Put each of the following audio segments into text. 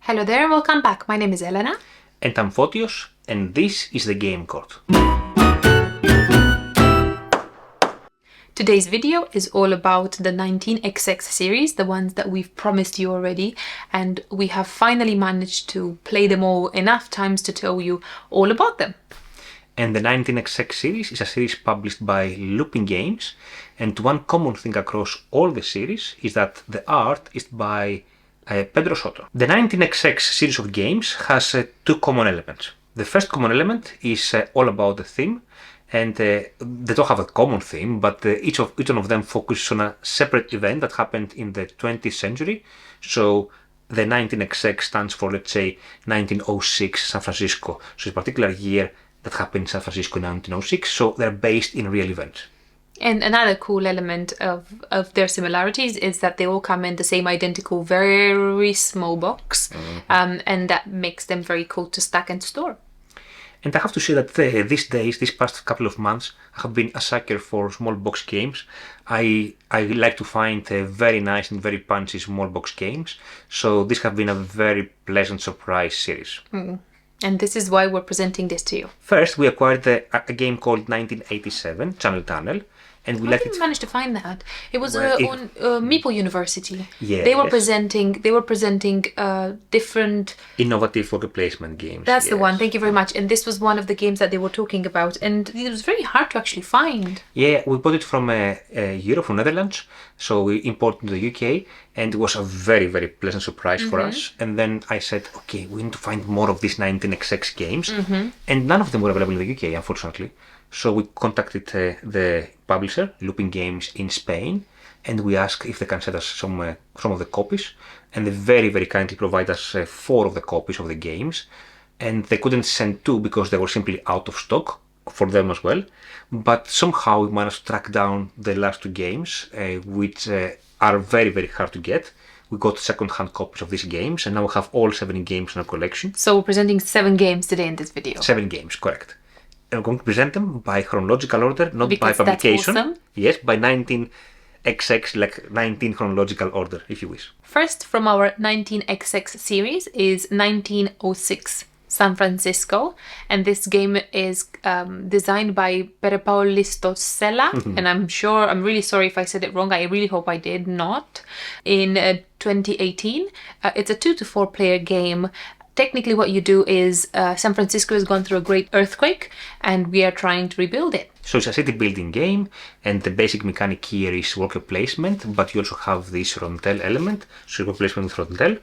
Hello there and welcome back. My name is Elena. And I'm Fotios, and this is the Game Court. Today's video is all about the 19XX series, the ones that we've promised you already, and we have finally managed to play them all enough times to tell you all about them. And the 19XX series is a series published by Looping Games, and one common thing across all the series is that the art is by Pedro Soto. The 19XX series of games has two common elements. The first common element is all about the theme, and they don't have a common theme, but each one of them focuses on a separate event that happened in the 20th century. So the 19XX stands for, let's say, 1906 San Francisco. So it's a particular year that happened in San Francisco in 1906. So they're based in real events. And another cool element of their similarities is that they all come in the same identical, very small box, and that makes them very cool to stack and store. And I have to say that these days, these past couple of months, I have been a sucker for small box games. I like to find very nice and very punchy small box games. So this has been a very pleasant surprise series. And this is why we're presenting this to you. First, we acquired a game called 1987, Channel Tunnel. And we How did you manage to find that? It was on Meeple University. Yeah, they were presenting different innovative worker placement games. That's the one. Thank you very much. And this was one of the games that they were talking about, and it was very hard to actually find. Yeah, we bought it from Europe, from Netherlands. So we imported to the UK, and it was a very, very pleasant surprise for us. And then I said, okay, we need to find more of these 19XX games, and none of them were available in the UK, unfortunately. So we contacted the publisher, Looping Games in Spain, and we asked if they can send us some of the copies. And they very, very kindly provided us 4 of the copies of the games. And they couldn't send 2 because they were simply out of stock for them as well. But somehow we managed to track down the last 2 games, which are very, very hard to get. We got second-hand copies of these games, and now we have all 7 games in our collection. So we're presenting 7 games today in this video. 7 games, correct. I'm going to present them by chronological order, not because by publication. That's awesome. Yes, by 19XX, like 19 chronological order, if you wish. First from our 19XX series is 1906 San Francisco, and this game is designed by Pierpaolo Stosella, and I'm really sorry if I said it wrong. I really hope I did not. In 2018, it's a 2 to 4 player game. Technically what you do is San Francisco has gone through a great earthquake and we are trying to rebuild it. So it's a city building game, and the basic mechanic here is worker placement, but you also have this rondel element, so worker placement with rondel.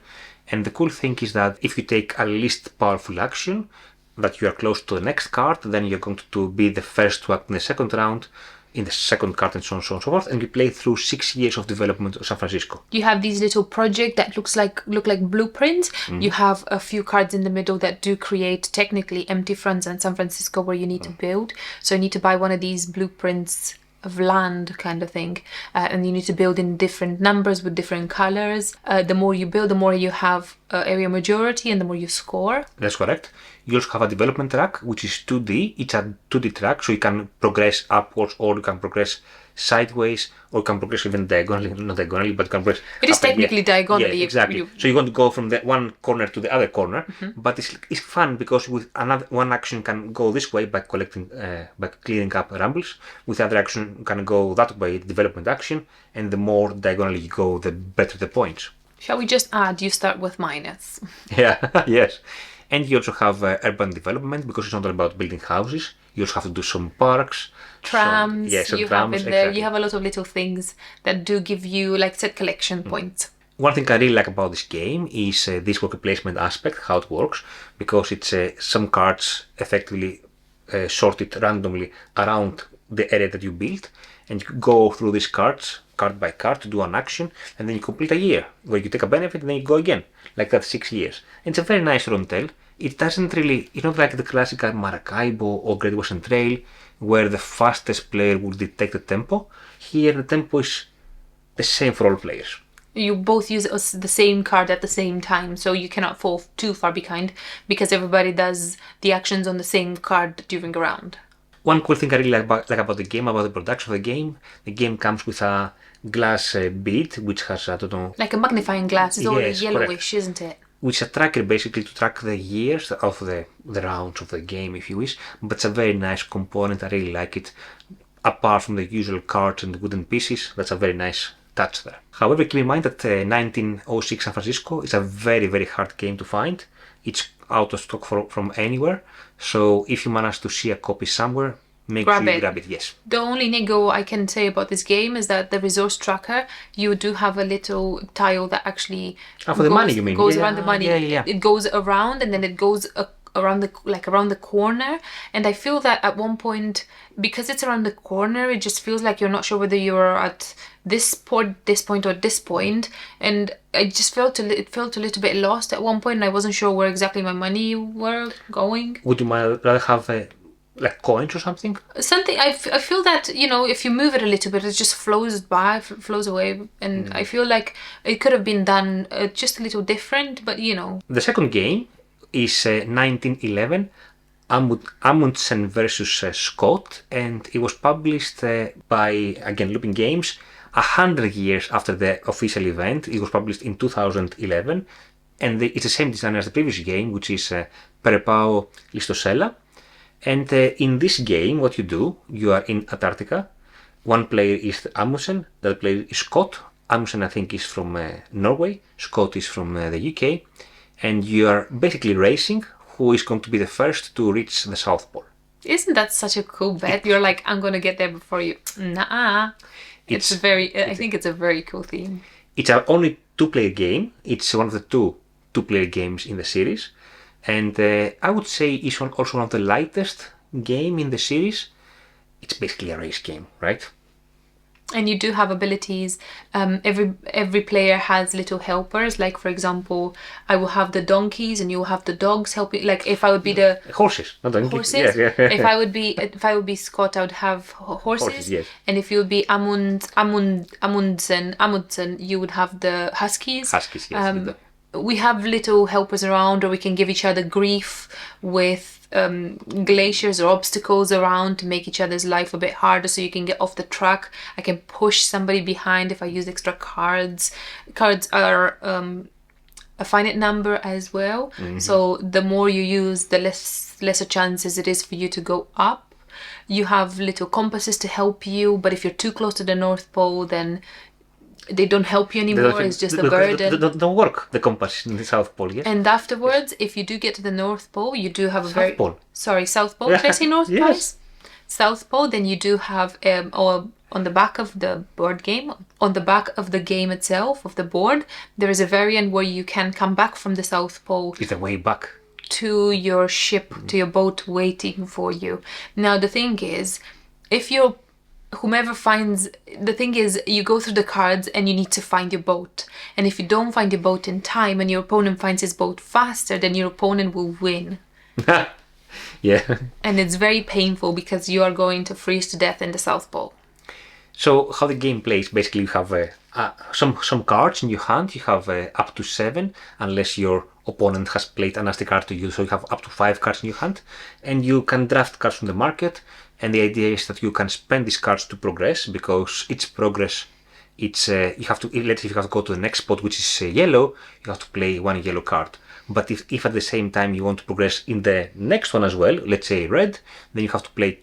And the cool thing is that if you take a least powerful action, that you are close to the next card, then you're going to be the first to act in the second round, in the second card, and so on and so forth, and we play through 6 years of development of San Francisco. You have these little projects that look like blueprints. You have a few cards in the middle that do create technically empty fronts in San Francisco where you need to build. So you need to buy one of these blueprints of land kind of thing, and you need to build in different numbers with different colors. The more you build, the more you have area majority and the more you score. That's correct. You also have a development track, which is 2D. It's a 2D track, so you can progress upwards, or you can progress sideways, or you can progress even diagonally. Not diagonally, but you can progress. It is technically diagonally. Yeah, exactly. So you're going to go from the one corner to the other corner, but it's fun because with one action can go this way by by clearing up rumbles. With the other action, you can go that way, development action, and the more diagonally you go, the better the points. Shall we just add? You start with minus. Yeah. Yes. And you also have urban development, because it's not all about building houses. You also have to do some parks, trams. Some you trams, have in there. exactly. You have a lot of little things that do give you like set collection points. One thing I really like about this game is this worker placement aspect, how it works, because it's some cards effectively sorted randomly around the area that you built, and you go through these cards, card by card, to do an action, and then you complete a year, where you take a benefit and then you go again, like that 6 years. And it's a very nice rondel. It's not like the classical Maracaibo or Great Western Trail, where the fastest player will dictate the tempo. Here the tempo is the same for all players. You both use the same card at the same time, so you cannot fall too far behind, because everybody does the actions on the same card during a round. One cool thing I really like about the game, about the production of the game comes with a glass bead, which has, I don't know... Like a magnifying glass, it's all yes, yellowish, correct. isn't it? which is a tracker basically to track the years of the rounds of the game, if you wish. But it's a very nice component. I really like it. Apart from the usual cards and wooden pieces, that's a very nice touch there. However, keep in mind that 1906 San Francisco is a very, very hard game to find. It's out of stock from anywhere. So if you manage to see a copy somewhere, make sure you grab it, yes. The only nego I can say about this game is that the resource tracker, you do have a little tile that actually for the money, you mean? Goes around the money. Yeah. It goes around and then it goes around the corner. And I feel that at one point, because it's around the corner, it just feels like you're not sure whether you're at this point, or this point. And I just felt a little bit lost at one point, and I wasn't sure where exactly my money were going. Would you rather have like coins or something? I feel that, if you move it a little bit, it just flows away, and I feel like it could have been done just a little different, but The second game is 1911 Amundsen versus Scott, and it was published by, again, Looping Games 100 years after the official event. It was published in 2011, and it's the same designer as the previous game, which is Perepao Listosella. And in this game, what you do, you are in Antarctica. One player is Amundsen, the other player is Scott. Amundsen, I think, is from Norway. Scott is from the UK. And you are basically racing who is going to be the first to reach the South Pole. Isn't that such a cool bet? You're like, I'm going to get there before you. Nah. I think it's a very cool theme. It's a only two-player game. It's one of the two-player games in the series. And I would say it's also one of the lightest game in the series. It's basically a race game, right? And you do have abilities. Every player has little helpers. Like, for example, I will have the donkeys and you will have the dogs helping. Like, if I would be the horses, not donkeys. Horses. Yeah. if I would be Scott, I would have horses. Yes. And if you would be Amundsen, you would have the huskies. Huskies, yes. We have little helpers around, or we can give each other grief with glaciers or obstacles around to make each other's life a bit harder so you can get off the track. I can push somebody behind if I use extra cards. Cards are a finite number as well. Mm-hmm. So the more you use, the lesser chances it is for you to go up. You have little compasses to help you, but if you're too close to the North Pole, then they don't help you anymore. It's just a burden. They don't work, the compass in the South Pole, yes? And afterwards, if you do get to the North Pole, you do have South Pole. Sorry, South Pole. Did I say North Pole? Yes. South Pole, then you do have, on the back of the board game, on the back of the game itself, of the board, there is a variant where you can come back from the South Pole. It's a way back. To your ship, to your boat waiting for you. Now, the thing is, the thing is, you go through the cards and you need to find your boat. And if you don't find your boat in time and your opponent finds his boat faster, then your opponent will win. Yeah. And it's very painful because you are going to freeze to death in the South Pole. So how the game plays, basically you have some cards in your hand. You have up to 7, unless your opponent has played a nasty card to you. So you have up to 5 cards in your hand. And you can draft cards from the market. And the idea is that you can spend these cards to progress, because each progress, you have to, let's say if you have to go to the next spot, which is yellow, you have to play 1 yellow card. But if at the same time you want to progress in the next one as well, let's say red, then you have to play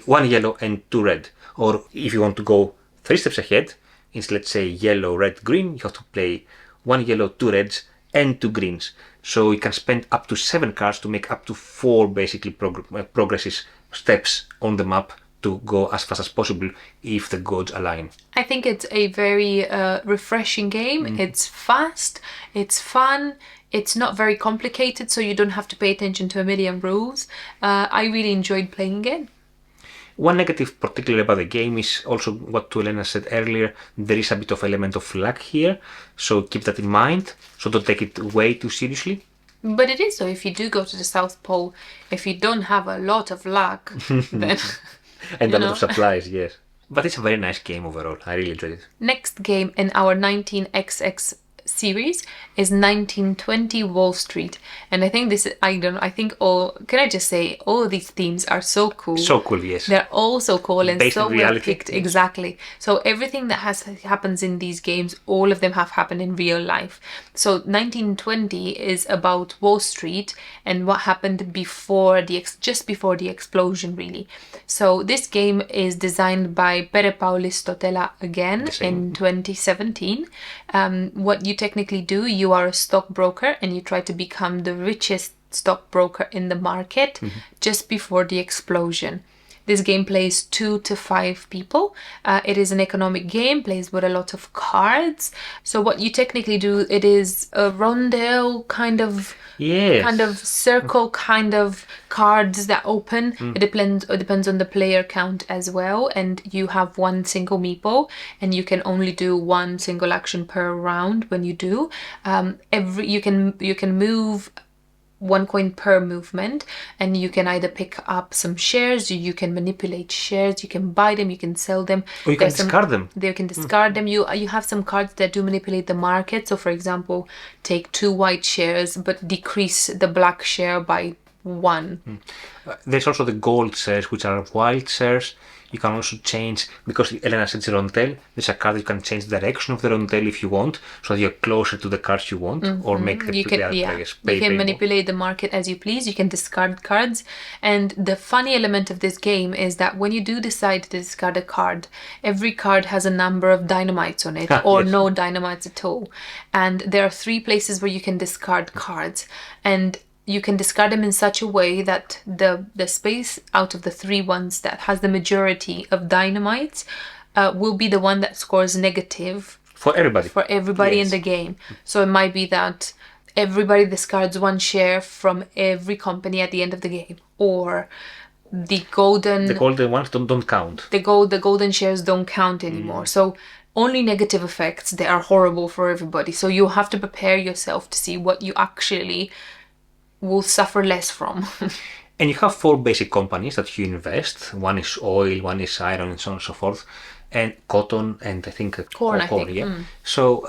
1 yellow and 2 red. Or if you want to go 3 steps ahead, it's let's say yellow, red, green, you have to play 1 yellow, 2 reds, and 2 greens. So you can spend up to 7 cards to make up to 4 basically progresses, steps on the map to go as fast as possible if the gods align. I think it's a very refreshing game. Mm. It's fast, it's fun, it's not very complicated, so you don't have to pay attention to a million rules. I really enjoyed playing it. One negative particularly about the game is also what Elena said earlier. There is a bit of element of luck here, so keep that in mind. So don't take it way too seriously. But it is so. If you do go to the South Pole, if you don't have a lot of luck, then... and a lot of supplies, yes. But it's a very nice game overall. I really enjoyed it. Next game in our 19XX series is 1920 Wall Street. And I think this is, I don't know, I think can I just say, all of these themes are so cool. So cool, yes. They're all so cool and Based so on well reality, picked. yes. Exactly. So everything that happens in these games, all of them have happened in real life. So 1920 is about Wall Street and what happened before just before the explosion, really. So this game is designed by Paolo again in 2017. What you technically do, you are a stockbroker and you try to become the richest stockbroker in the market just before the explosion. This game plays 2 to 5 people. It is an economic game, plays with a lot of cards. So what you technically do, it is a rondel kind of circle kind of cards that open. It depends on the player count as well. And you have one single meeple, and you can only do one single action per round when you do. You can move 1 coin per movement, and you can either pick up some shares, you can manipulate shares, you can buy them, you can sell them, or you can discard them. You can discard them. You have some cards that do manipulate the market. So for example, take 2 white shares but decrease the black share by 1. There's also the gold shares, which are white shares. You can also change, because Elena said it's a rondel, there's a card you can change the direction of the rondel if you want, so that you're closer to the cards you want, or make the players pay. You can manipulate the market as you please, you can discard cards. And the funny element of this game is that when you do decide to discard a card, every card has a number of dynamites on it, or no dynamites at all. And there are 3 places where you can discard cards. And you can discard them in such a way that the space out of the 3 ones that has the majority of dynamites will be the one that scores negative for everybody. In the game. So it might be that everybody discards 1 share from every company at the end of the game, or the golden ones don't count. The golden shares don't count anymore. So only negative effects. They are horrible for everybody. So you have to prepare yourself to see what you actually will suffer less from. And you have 4 basic companies that you invest. One is oil, one is iron, and so on and so forth, and cotton, and I think corn. So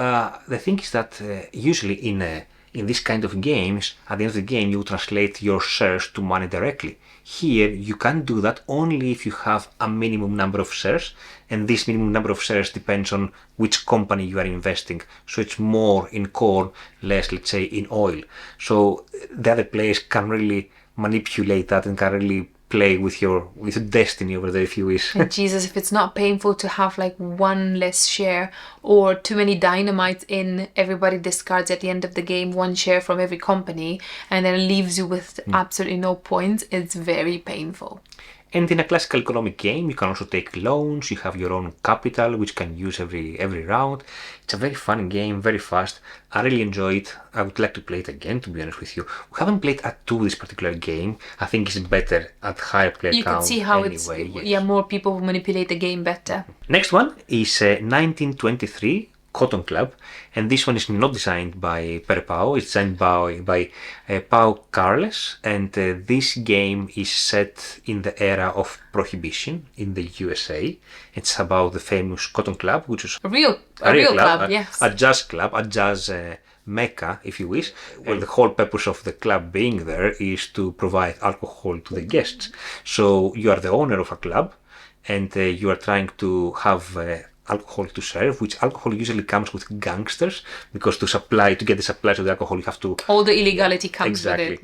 the thing is that usually in this kind of games, at the end of the game, you translate your shares to money directly. Here, you can do that only if you have a minimum number of shares, and this minimum number of shares depends on which company you are investing. So it's more in corn, less, let's say, in oil. So the other players can really manipulate that and can really play with your destiny over there, if you wish. And Jesus, if it's not painful to have like 1 less share or too many dynamites in, everybody discards at the end of the game 1 share from every company and then leaves you with absolutely no points, it's very painful. And in a classical economic game, you can also take loans, you have your own capital, which you can use every round. It's a very fun game, very fast. I really enjoy it. I would like to play it again, to be honest with you. We haven't played at 2 this particular game. I think it's better at higher player count. You can see how anyway, more people manipulate the game better. Next one is 1923. Cotton Club, and this one is not designed by Pau, it's designed by Pau Carles, and this game is set in the era of Prohibition in the USA. It's about the famous Cotton Club, which is a real club, yes. A jazz club, a jazz mecca, if you wish. Well, the whole purpose of the club being there is to provide alcohol to the guests. So you are the owner of a club, and you are trying to have alcohol to serve, which alcohol usually comes with gangsters, because to get the supply of the alcohol, you have to... All the illegality comes with it.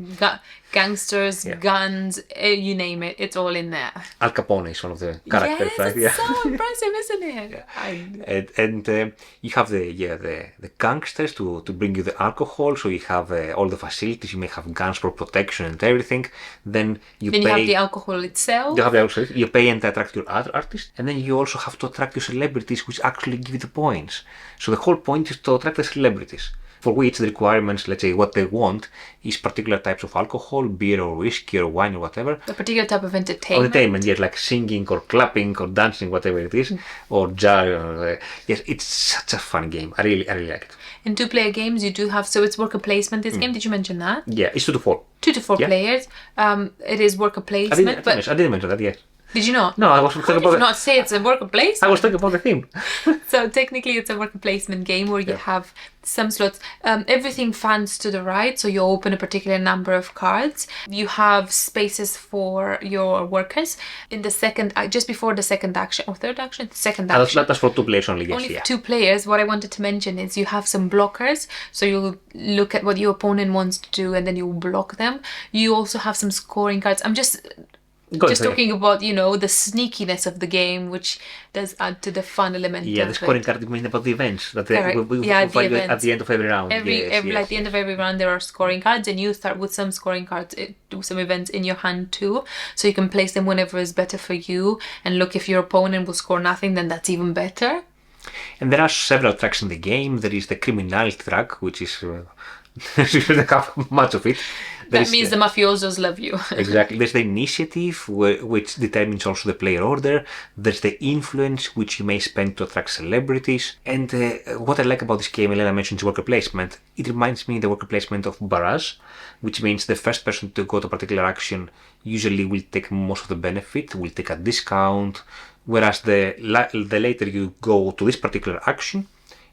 Gangsters, guns, you name it, it's all in there. Al Capone is one of the characters, right? It's so impressive, isn't it? And you have the gangsters to bring you the alcohol, so you have all the facilities, you may have guns for protection and everything. Then you have the alcohol itself. You pay and attract your other artists, and then you also have to attract your celebrities, which actually give you the points. So the whole point is to attract the celebrities, for which the requirements, let's say what they want, is particular types of alcohol, beer or whiskey or wine or whatever. A particular type of entertainment. Yes, like singing or clapping or dancing, whatever it is, or jazz. Yes, it's such a fun game. I really like it. In 2-player games, you do have, so it's worker placement, this game, did you mention that? Yeah, it's 2 to 4. 2 to 4 players. It is worker placement. I didn't mention that, yes. Did you not? No, I was How talking did you about. not say it's a worker placement? I was talking about the theme. So technically it's a worker placement game where you have some slots, everything fans to the right, so you open a particular number of cards. You have spaces for your workers. In the second, just before the second action, or third action? Second action. That's for 2 players only, yes, Only for 2 players. What I wanted to mention is you have some blockers, so you'll look at what your opponent wants to do and then you block them. You also have some scoring cards. I'm just talking about, you know, the sneakiness of the game, which does add to the fun element. Yeah, the scoring card, you mean about the events that we fight at the end of every round. At the end of every round, there are scoring cards, and you start with some scoring cards, do some events in your hand too, so you can place them whenever is better for you. And look, if your opponent will score nothing, then that's even better. And there are several tracks in the game. There is the criminality track, which is you shouldn't have much of it. That means the mafiosos love you. Exactly. There's the initiative, which determines also the player order. There's the influence, which you may spend to attract celebrities. And what I like about this game, Elena mentioned worker placement. It reminds me of the worker placement of Barrage, which means the first person to go to a particular action usually will take most of the benefit, will take a discount. Whereas the later you go to this particular action,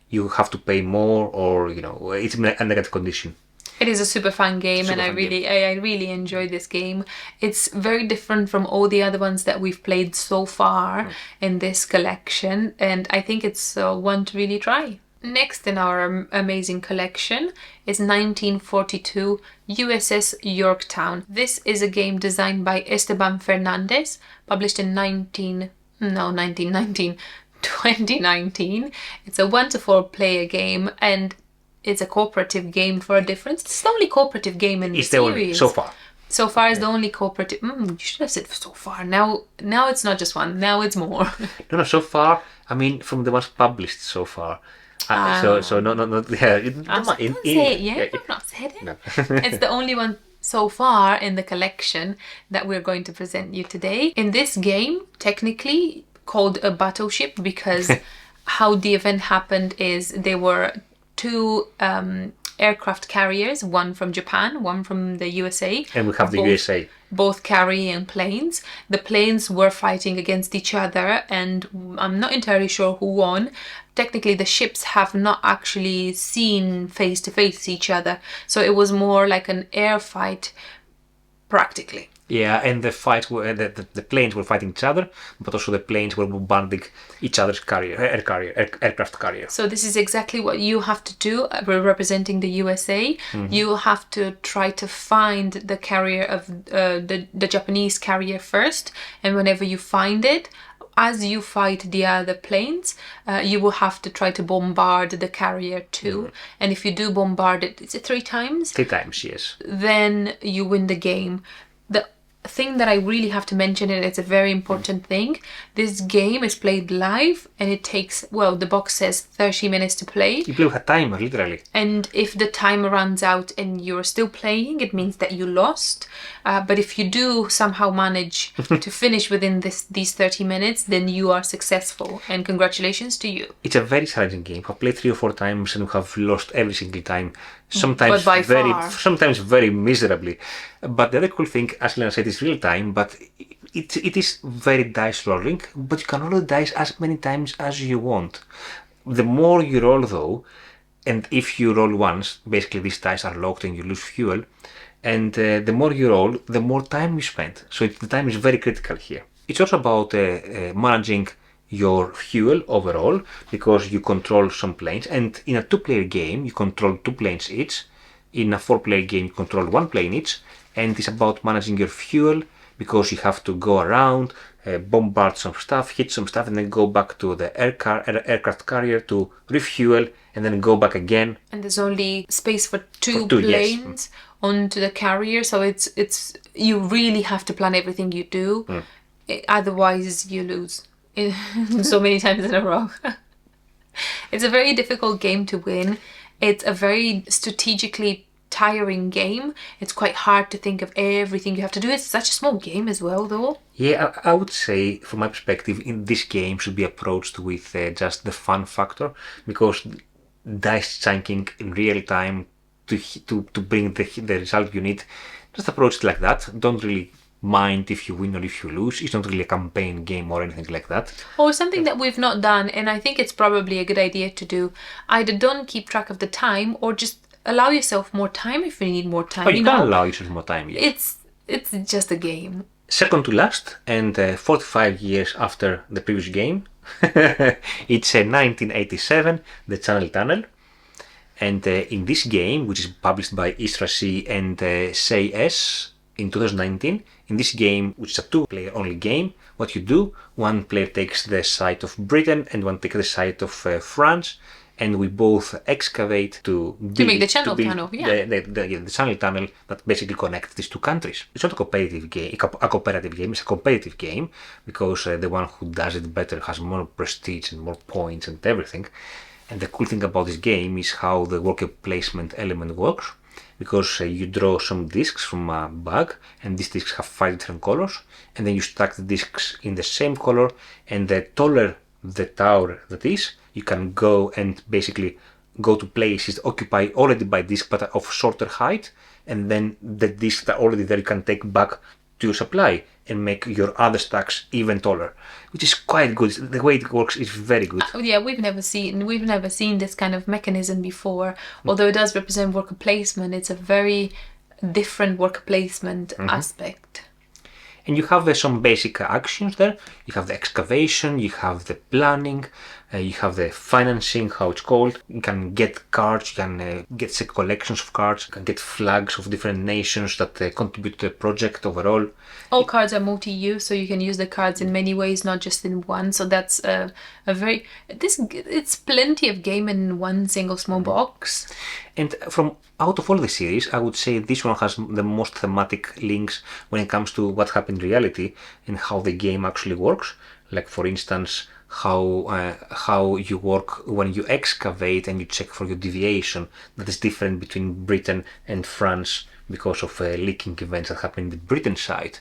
you have to pay more, or it's a negative condition. It is a super fun game, and I really enjoy this game. It's very different from all the other ones that we've played so far in this collection, and I think it's one to really try. Next in our amazing collection is 1942 USS Yorktown. This is a game designed by Esteban Fernandez, published in 2019. It's a 1 to 4 player game, and it's a cooperative game for a difference. It's the only cooperative game in the series. Only, so far. So far is the only cooperative. You should have said so far. Now it's not just one. Now it's more. No, so far. I mean, from the ones published so far. So no. Yeah. Don't say it yet. I've not said it. No. It's the only one so far in the collection that we're going to present you today. In this game, technically called a battleship, because how the event happened is there were 2 aircraft carriers, one from Japan, one from the USA. And we have the USA. Both carrying planes. The planes were fighting against each other, and I'm not entirely sure who won. Technically, the ships have not actually seen face to face each other, so it was more like an air fight, practically. Yeah, and the fights were the planes were fighting each other, but also the planes were bombarding each other's aircraft carrier. So this is exactly what you have to do. We're representing the USA. Mm-hmm. You have to try to find the carrier of the Japanese carrier first, and whenever you find it, as you fight the other planes, you will have to try to bombard the carrier too. Mm-hmm. And if you do bombard it, is it 3 times? 3 times, yes. Then you win the game. The thing that I really have to mention, and it's a very important thing, this game is played live, and it takes, the box says 30 minutes to play. You play with a timer, literally. And if the timer runs out and you're still playing, it means that you lost. But if you do somehow manage to finish within these 30 minutes, then you are successful, and congratulations to you. It's a very challenging game. I've played 3 or 4 times and we have lost every single time. Sometimes very miserably. But the other cool thing, as Lena said, is real time, but it is very dice rolling, but you can roll the dice as many times as you want. The more you roll though, and if you roll once, basically these dice are locked and you lose fuel, and the more you roll, the more time you spend. So the time is very critical here. It's also about managing your fuel overall, because you control some planes, and in a 2-player game you control 2 planes each. In a 4-player game you control 1 plane each, and it's about managing your fuel, because you have to go around, bombard some stuff, hit some stuff, and then go back to the aircraft carrier to refuel, and then go back again. And there's only space for 2 planes onto the carrier, so it's you really have to plan everything you do. Otherwise you lose so many times in a row. It's a very difficult game to win. It's a very strategically tiring game. It's quite hard to think of everything you have to do. It's such a small game as well, though. Yeah, I would say, from my perspective, in this game should be approached with just the fun factor, because dice chunking in real time to bring the result you need, just approach it like that. Don't really mind if you win or if you lose. It's not really a campaign game or anything like that. Or something that we've not done, and I think it's probably a good idea to do. Either don't keep track of the time, or just allow yourself more time if you need more time. Oh, you can allow yourself more time, yes. It's just a game. Second to last, and 45 years after the previous game, it's 1987, The Channel Tunnel. And in this game, which is published by Istrasi and CS in 2019, in this game, which is a two-player only game, what you do, one player takes the side of Britain and one takes the side of France, and we both excavate to make the channel tunnel, the channel tunnel that basically connects these two countries. It's not a cooperative game. It's a competitive game because the one who does it better has more prestige and more points and everything. And the cool thing about this game is how the worker placement element works, because you draw some discs from a bag, and these discs have 5 different colors, and then you stack the discs in the same color, and the taller the tower that is, you can go and basically go to places occupied already by discs but of shorter height, and then the discs that are already there you can take back to your supply and make your other stacks even taller, which is quite good. The way it works is very good. Yeah, we've never seen this kind of mechanism before. Although it does represent worker placement, it's a very different worker placement aspect. And you have some basic actions there. You have the excavation, you have the planning, you have the financing, how it's called. You can get cards, you can get collections of cards, you can get flags of different nations that contribute to the project overall. All cards are multi-use, so you can use the cards in many ways, not just in one. So that's it's plenty of game in one single small box. And from out of all the series, I would say this one has the most thematic links when it comes to what happened in reality and how the game actually works. Like, for instance, how you work when you excavate and you check for your deviation. That is different between Britain and France because of leaking events that happen in the Britain side.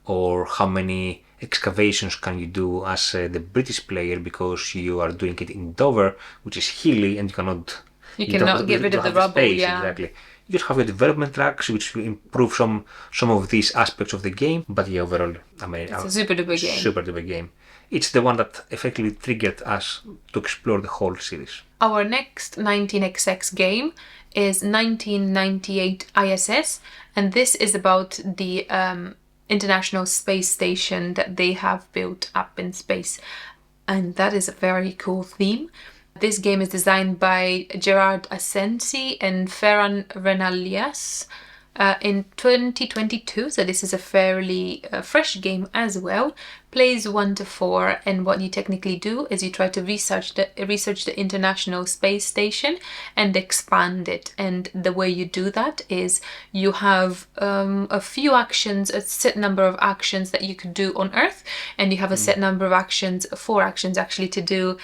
Or how many excavations can you do as the British player because you are doing it in Dover, which is hilly and you cannot... You cannot get rid of the rubble, space, yeah. Exactly. You just have your development tracks, which will improve some of these aspects of the game. But yeah, overall, I mean, it's a super duper game. Super duper game. It's the one that effectively triggered us to explore the whole series. Our next 19XX game is 1998 ISS, and this is about the International Space Station that they have built up in space. And that is a very cool theme. This game is designed by Gerard Asensi and Ferran Renalias in 2022, so this is a fairly fresh game as well. Plays 1 to 4, and what you technically do is you try to research the International Space Station and expand it. And the way you do that is you have a few actions, a set number of actions that you could do on Earth, and you have a set number of actions, 4 actions actually, to do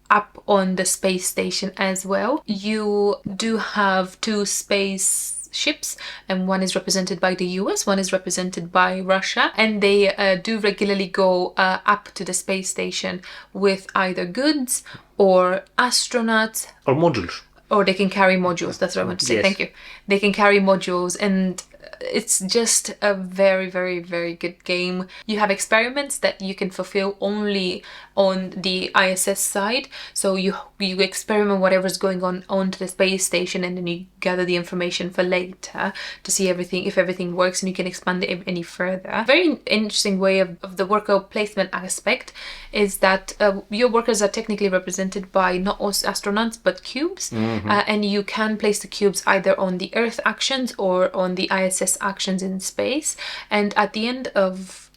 up on the space station as well. You do have 2 space ships, and one is represented by the US, one is represented by Russia, and they do regularly go up to the space station with either goods or astronauts. Or modules. Or they can carry modules, that's what I want to say, Yes. Thank you. They can carry modules, and it's just a very, very, very good game. You have experiments that you can fulfill only on the ISS side. So you experiment whatever's going on onto the space station, and then you gather the information for later to see if everything works, and you can expand it any further. Very interesting way of the worker placement aspect is that your workers are technically represented by not us astronauts but cubes, and you can place the cubes either on the Earth actions or on the ISS actions in space, and at the end of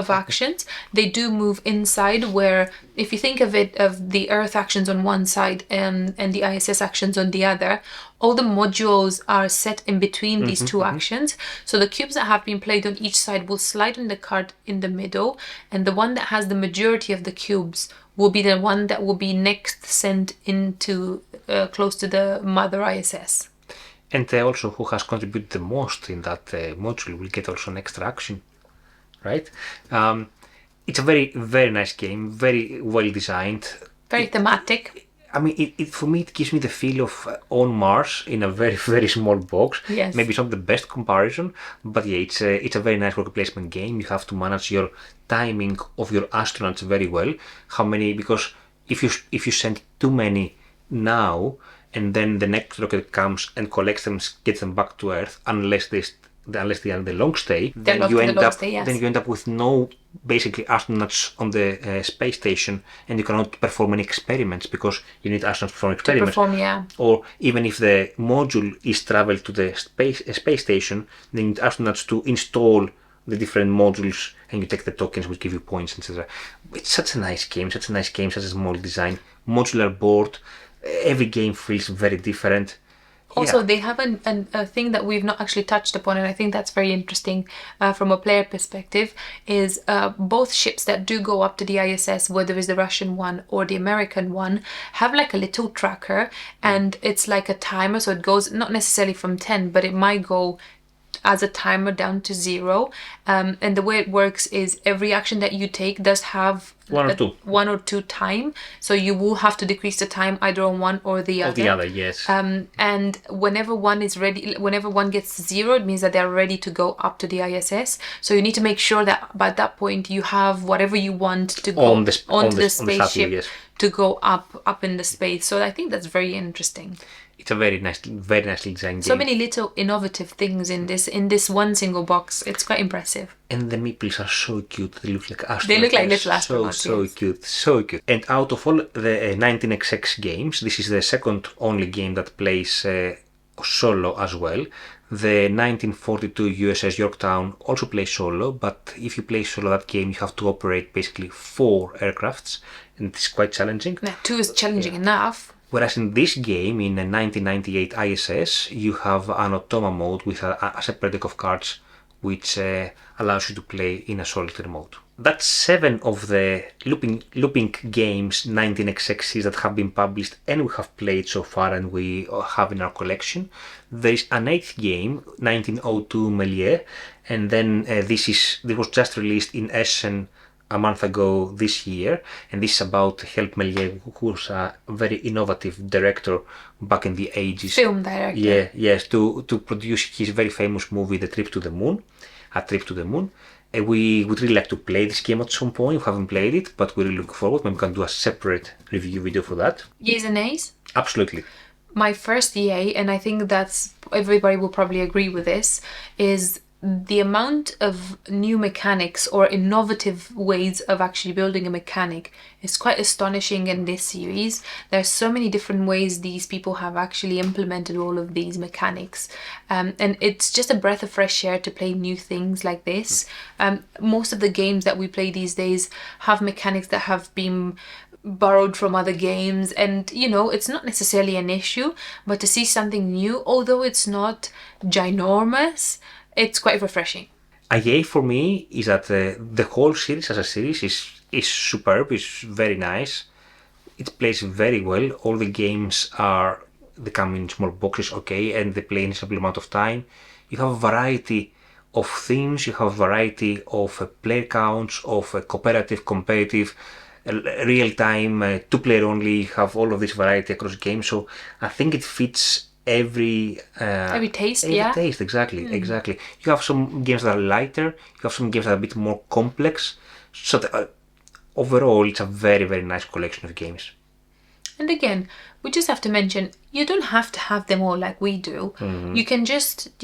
actions they do move inside, where if you think of it, of the Earth actions on one side and the ISS actions on the other, all the modules are set in between these two actions. So the cubes that have been played on each side will slide on the card in the middle, and the one that has the majority of the cubes will be the one that will be next sent into close to the mother ISS. And also who has contributed the most in that module will get also an extra action, right? It's a very, very nice game, very well designed. Very thematic. I mean, for me, it gives me the feel of On Mars in a very, very small box. Yes. Maybe it's not the best comparison, but yeah, it's a very nice worker placement game. You have to manage your timing of your astronauts very well. How many? Because if you send too many now, and then the next rocket comes and collects them, gets them back to Earth, unless they are the long stay, then you end up with no basically astronauts on the space station, and you cannot perform any experiments because you need astronauts to perform experiments. Or even if the module is traveled to the space station, then you need astronauts to install the different modules, and you take the tokens which give you points, etc. It's such a nice game, such a small design, modular board. Every game feels very different. Also, they have a thing that we've not actually touched upon, and I think that's very interesting from a player perspective, is both ships that do go up to the ISS, whether it's the Russian one or the American one, have like a little tracker, and it's like a timer, so it goes not necessarily from 10, but it might go as a timer down to 0. And the way it works is every action that you take does have one or two time, so you will have to decrease the time either on one or the other. Yes. And whenever one is ready, whenever one gets 0, it means that they're ready to go up to the ISS. So you need to make sure that by that point you have whatever you want to go onto the spaceship, yes, to go up in the space. So I think that's very interesting. It's a very nicely designed game. So many little innovative things in this one single box. It's quite impressive. And the meeples are so cute. They look like astronauts. They look like little astronauts. So cute. And out of all the 19XX games, this is the second only game that plays solo as well. The 1942 USS Yorktown also plays solo, but if you play solo that game, you have to operate basically 4 aircrafts, and it's quite challenging. Now, 2 is challenging enough. Whereas in this game, in a 1998 ISS, you have an automa mode with a separate deck of cards, which allows you to play in a solitaire mode. That's 7 of the looping games 19XX that have been published and we have played so far and we have in our collection. There's an 8th game, 1902 Méliès, and then this was just released in Essen a month ago this year, and this is about Help Méliès, who's a very innovative director back in the 80s. Film director. Yes, to produce his very famous movie, A Trip to the Moon. We would really like to play this game at some point. We haven't played it, but we really look forward. Maybe we can do a separate review video for that. Yeas and nays? Absolutely. My first yay, and I think that's everybody will probably agree with this, is the amount of new mechanics or innovative ways of actually building a mechanic is quite astonishing in this series. There's so many different ways these people have actually implemented all of these mechanics, and it's just a breath of fresh air to play new things like this. Most of the games that we play these days have mechanics that have been borrowed from other games, and it's not necessarily an issue, but to see something new, although it's not ginormous, it's quite refreshing. A yay for me is that the whole series as a series is superb, it's very nice. It plays very well. All the games they come in small boxes, okay, and they play in a simple amount of time. You have a variety of themes, you have a variety of player counts, of cooperative, competitive, real-time, 2-player only. You have all of this variety across games, so I think it fits every taste. Taste, exactly. You have some games that are lighter, you have some games that are a bit more complex, so overall it's a very, very nice collection of games. And again, we just have to mention, you don't have to have them all like we do. You can just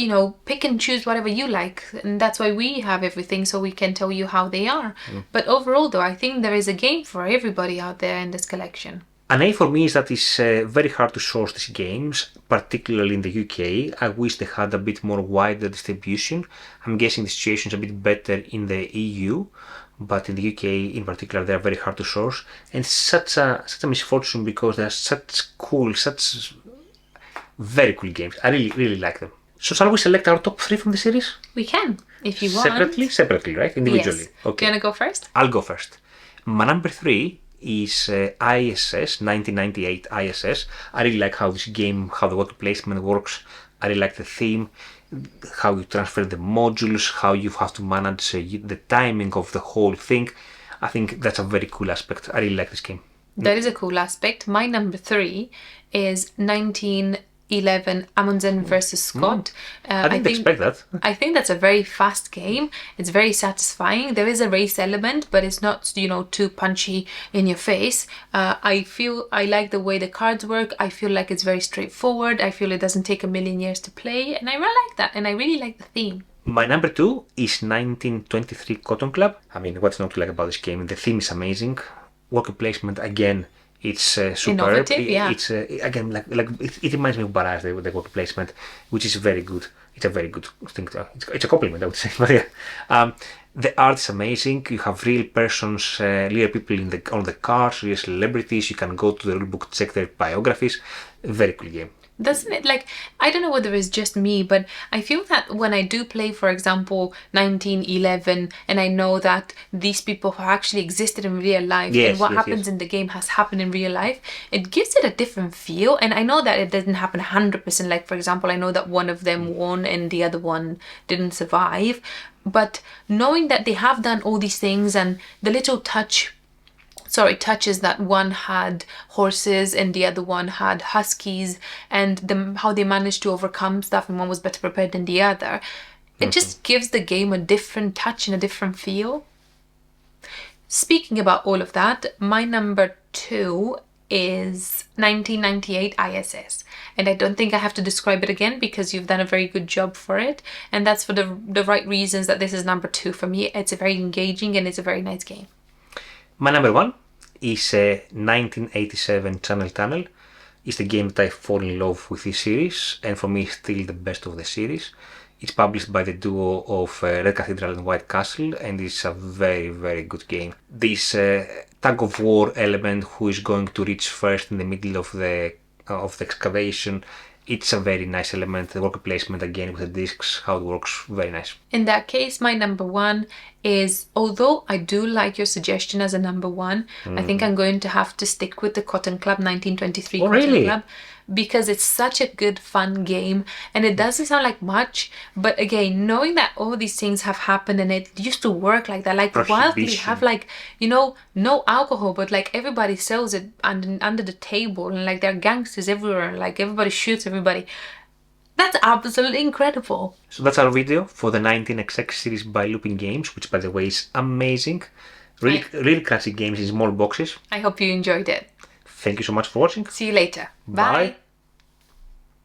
pick and choose whatever you like, and that's why we have everything, so we can tell you how they are. But overall though, I think there is a game for everybody out there in this collection. An A for me is that it's very hard to source these games, particularly in the UK. I wish they had a bit more wider distribution. I'm guessing the situation is a bit better in the EU, but in the UK in particular they're very hard to source. And such a misfortune because they're such very cool games. I really, really like them. So shall we select our top 3 from the series? We can, if you want. Separately, right? Individually. Yes. Okay. Do you want to go first? I'll go first. My number 3 is ISS, 1998 ISS. I really like how this game, how the worker placement works. I really like the theme, how you transfer the modules, how you have to manage the timing of the whole thing. I think that's a very cool aspect. I really like this game. That is a cool aspect. My number 3 is 1911 Amundsen versus Scott. I didn't expect that. I think that's a very fast game. It's very satisfying. There is a race element, but it's not, too punchy in your face. I feel I like the way the cards work. I feel like it's very straightforward. I feel it doesn't take a million years to play, and I really like that. And I really like the theme. My number 2 is 1923 Cotton Club. I mean, what's not to like about this game? The theme is amazing. Worker placement, again, it's superb. Innovative, yeah. It's again it reminds me of Barrage, the worker placement, which is very good. It's a very good thing. It's a compliment, I would say. But yeah, the art is amazing. You have real persons, real people on the cards, real celebrities. You can go to the rulebook, check their biographies. Very cool game. Doesn't it, I don't know whether it's just me, but I feel that when I do play, for example, 1911, and I know that these people have actually existed in real life, and what happens in the game has happened in real life, it gives it a different feel. And I know that it doesn't happen 100%. Like, for example, I know that one of them won and the other one didn't survive. But knowing that they have done all these things, and the little touches that one had horses and the other one had huskies, and how they managed to overcome stuff, and one was better prepared than the other. It just gives the game a different touch and a different feel. Speaking about all of that, my number 2 is 1998 ISS. And I don't think I have to describe it again because you've done a very good job for it. And that's for the right reasons that this is number 2 for me. It's a very engaging and it's a very nice game. My number 1 is 1987 Channel Tunnel. It's the game that I fall in love with this series, and for me still the best of the series. It's published by the duo of Red Cathedral and White Castle, and it's a very, very good game. This tug of war element, who is going to reach first in the middle of the excavation, it's a very nice element. The worker placement, again, with the discs, how it works, very nice. In that case, my number 1 is, although I do like your suggestion as a number 1, I think I'm going to have to stick with the Cotton Club, 1923 Cotton Club, because it's such a good, fun game, and it doesn't sound like much, but again, knowing that all these things have happened and it used to work like that, like Wildly have no alcohol, but everybody sells it under the table, and there are gangsters everywhere, everybody shoots everybody. That's absolutely incredible. So that's our video for the 19XX series by Looping Games, which by the way is amazing. Really classic games in small boxes. I hope you enjoyed it. Thank you so much for watching. See you later. Bye.